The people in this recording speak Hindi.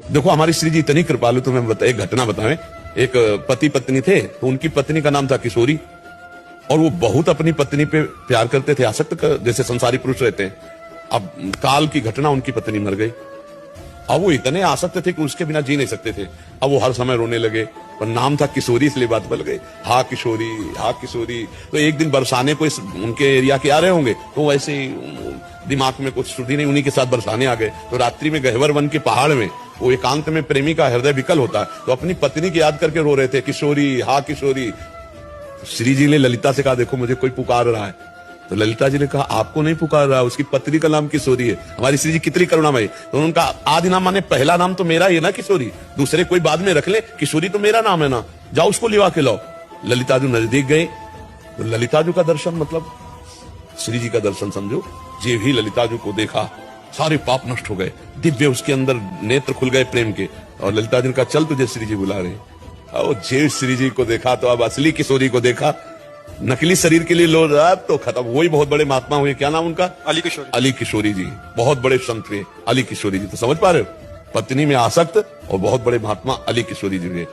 देखो हमारी श्री जी इतनी कृपालु, तुम्हें एक घटना बताएं। एक पति पत्नी थे, तो उनकी पत्नी का नाम था किशोरी, और वो बहुत अपनी पत्नी पे प्यार करते थे, आसक्त जैसे संसारी पुरुष रहते हैं। अब काल की घटना, उनकी पत्नी मर गई। अब वो इतने आसक्त थे कि उसके बिना जी नहीं सकते थे। अब वो हर समय रोने लगे, पर नाम था किशोरी इसलिए बात बल गई, हा किशोरी हा किशोरी। तो एक दिन बरसाने को उनके एरिया के आ रहे होंगे, तो वैसे ही दिमाग में कुछ सुधी नहीं, उन्हीं के साथ बरसाने आ गए। तो रात्रि में गहवर वन के पहाड़ में वो एकांत में प्रेमी का हृदय विकल होता है, तो अपनी पत्नी की याद करके रो रहे थे, किशोरी हा किशोरी। श्री जी ने ललिता से कहा, देखो मुझे कोई पुकार रहा है। तो ललिता जी ने कहा, आपको नहीं पुकार रहा, उसकी पत्नी का नाम किशोरी है। हमारी श्री जी कितनी करुणामयी। तो उनका आदि नाम माने पहला नाम तो मेरा ही है ना किशोरी, दूसरे कोई बाद में रख ले, किशोरी तो मेरा नाम है ना, जाओ उसको लिवा के लाओ। ललिता जी नजदीक गए, तो ललिता जी का दर्शन मतलब श्री जी का दर्शन समझो। जे भी ललिता जी को देखा, सारे पाप नष्ट हो गए, दिव्य उसके अंदर नेत्र खुल गए प्रेम के। और ललिता जी ने कहा, चल तुझे श्री जी बुला रहे। और जे श्री जी को देखा तो अब असली किशोरी को देखा, नकली शरीर के लिए लो रहा तो खत्म। वही बहुत बड़े महात्मा हुए, क्या नाम उनका? अली किशोरी। अली किशोरी जी बहुत बड़े संत हुए, अली किशोरी जी। तो समझ पा रहे हो, पत्नी में आसक्त और बहुत बड़े महात्मा अली किशोरी जी हुए।